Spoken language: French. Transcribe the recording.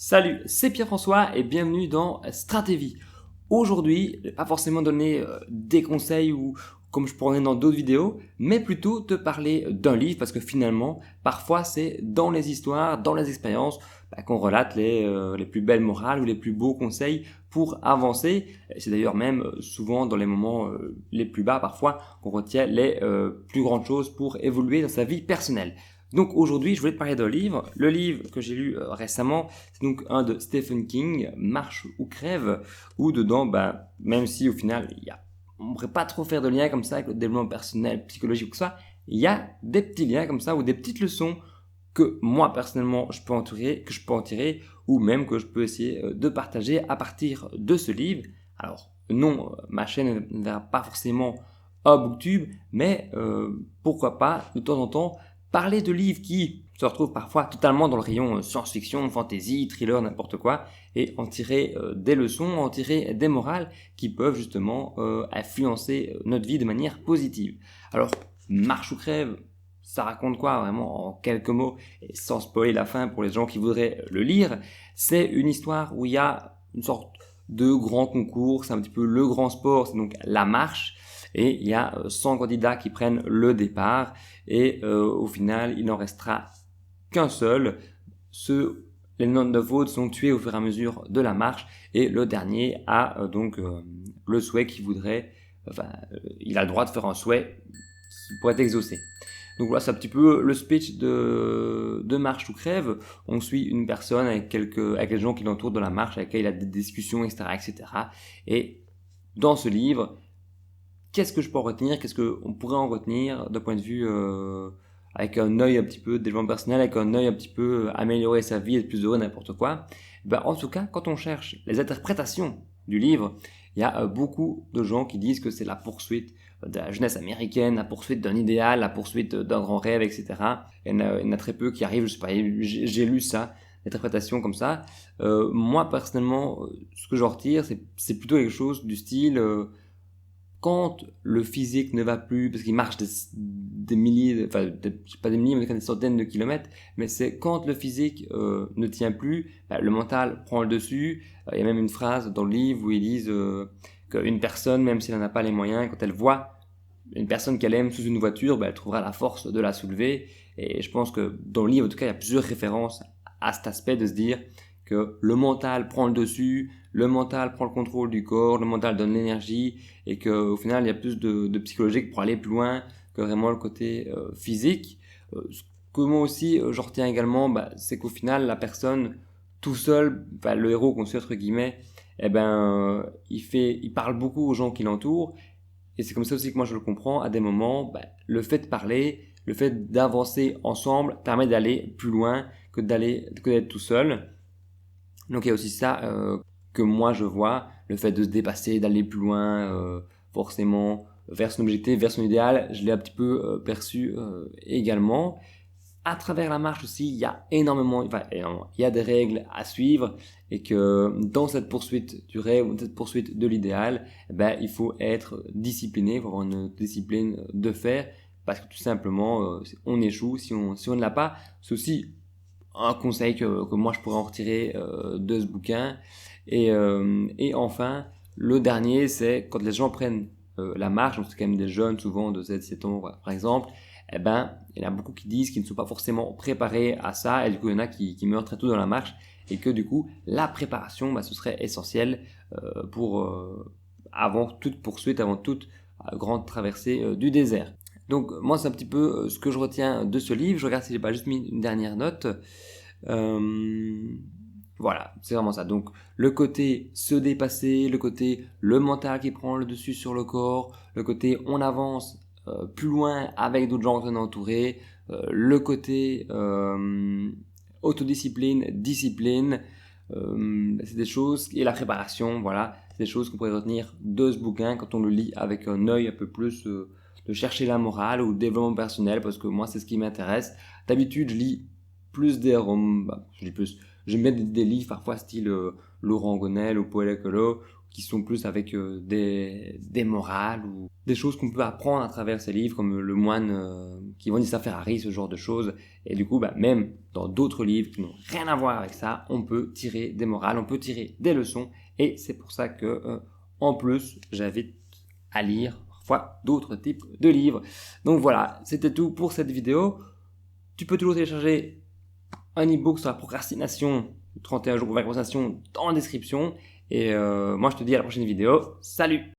Salut, c'est Pierre-François et bienvenue dans Stratévie. Aujourd'hui, je vais pas forcément donner des conseils ou comme je pourrais dans d'autres vidéos, mais plutôt te parler d'un livre parce que finalement, parfois c'est dans les histoires, dans les expériences qu'on relate les plus belles morales ou les plus beaux conseils pour avancer. Et c'est d'ailleurs même souvent dans les moments les plus bas parfois qu'on retient les plus grandes choses pour évoluer dans sa vie personnelle. Donc aujourd'hui, je voulais te parler d'un livre. Le livre que j'ai lu récemment, c'est donc un de Stephen King, Marche ou crève, où dedans, même si au final, on ne pourrait pas trop faire de lien comme ça avec le développement personnel, psychologique ou que ça, il y a des petits liens comme ça ou des petites leçons que moi personnellement que je peux en tirer ou même que je peux essayer de partager à partir de ce livre. Alors non, ma chaîne ne verra pas forcément un booktube, mais pourquoi pas de temps en temps parler de livres qui se retrouvent parfois totalement dans le rayon science-fiction, fantasy, thriller, n'importe quoi, et en tirer des leçons, en tirer des morales qui peuvent justement influencer notre vie de manière positive. Alors, Marche ou crève, ça raconte quoi vraiment en quelques mots, et sans spoiler la fin pour les gens qui voudraient le lire, c'est une histoire où il y a une sorte de grand concours, c'est un petit peu le grand sport, c'est donc la marche, et il y a 100 candidats qui prennent le départ et au final il n'en restera qu'un seul. Les 99 autres sont tués au fur et à mesure de la marche et le dernier a le souhait qu'il voudrait, il a le droit de faire un souhait qui pourrait être exaucé. Donc voilà, c'est un petit peu le speech de Marche ou crève. On suit une personne avec les gens qui l'entourent de la marche, avec lesquels il a des discussions, etc., etc. Et dans ce livre, qu'est-ce que je peux en retenir? Qu'est-ce qu'on pourrait en retenir d'un point de vue avec un œil un petit peu développement personnel, avec un œil un petit peu améliorer sa vie, être plus heureux, n'importe quoi? En tout cas, quand on cherche les interprétations du livre, il y a beaucoup de gens qui disent que c'est la poursuite de la jeunesse américaine, la poursuite d'un idéal, la poursuite d'un grand rêve, etc. Il y en a très peu qui arrivent, je sais pas, j'ai lu ça, l'interprétation comme ça. Moi, personnellement, ce que j'en retire, c'est plutôt quelque chose du style quand le physique ne va plus, parce qu'il marche des milliers, pas des milliers, mais des centaines de kilomètres, mais c'est quand le physique ne tient plus, le mental prend le dessus. Il y a même une phrase dans le livre où ils disent qu'une personne, même si elle n'a pas les moyens, quand elle voit une personne qu'elle aime sous une voiture, elle trouvera la force de la soulever. Et je pense que dans le livre, en tout cas, il y a plusieurs références à cet aspect de se dire que le mental prend le dessus, le mental prend le contrôle du corps, le mental donne l'énergie, et qu'au final, il y a plus de psychologique pour aller plus loin que vraiment le côté physique. Ce que moi aussi, je retiens également, c'est qu'au final, la personne, tout seul, le héros qu'on suit, entre guillemets, il parle beaucoup aux gens qui l'entourent, et c'est comme ça aussi que moi je le comprends, à des moments, le fait de parler, le fait d'avancer ensemble permet d'aller plus loin que d'être tout seul. Donc il y a aussi ça que moi je vois, le fait de se dépasser, d'aller plus loin, forcément vers son objectif, vers son idéal, je l'ai un petit peu perçu également. À travers la marche aussi, il y a énormément, il y a des règles à suivre et que dans cette poursuite du rêve, ou cette poursuite de l'idéal, il faut être discipliné, il faut avoir une discipline de faire parce que tout simplement, on échoue si on ne l'a pas. C'est aussi un conseil que moi je pourrais en retirer de ce bouquin. Et enfin, le dernier, c'est quand les gens prennent la marche, donc c'est quand même des jeunes souvent de 7 ans par exemple, il y en a beaucoup qui disent qu'ils ne sont pas forcément préparés à ça, et du coup il y en a qui meurent très tôt dans la marche, et que du coup la préparation, ce serait essentiel avant toute poursuite, avant toute grande traversée du désert. Donc moi c'est un petit peu ce que je retiens de ce livre. Je regarde si j'ai pas juste mis une dernière note. Voilà, c'est vraiment ça. Donc le côté se dépasser, le côté le mental qui prend le dessus sur le corps, le côté on avance plus loin avec d'autres gens qui sont entourés, le côté autodiscipline, discipline, c'est des choses, et la préparation, voilà, c'est des choses qu'on pourrait retenir de ce bouquin quand on le lit avec un œil un peu plus de chercher la morale ou le développement personnel, parce que moi c'est ce qui m'intéresse. D'habitude je lis plus des romans, je lis plus, je mets des livres parfois style Laurent Gonel ou Paul Ecolo, qui sont plus avec des morales ou des choses qu'on peut apprendre à travers ces livres, comme Le Moine qui vendit sa Ferrari, ce genre de choses. Et du coup, même dans d'autres livres qui n'ont rien à voir avec ça, on peut tirer des morales, on peut tirer des leçons. Et c'est pour ça que, en plus, j'invite à lire parfois d'autres types de livres. Donc voilà, c'était tout pour cette vidéo. Tu peux toujours télécharger un e-book sur la procrastination, 31 jours pour vaincre la procrastination, dans la description. Et moi, je te dis à la prochaine vidéo. Salut!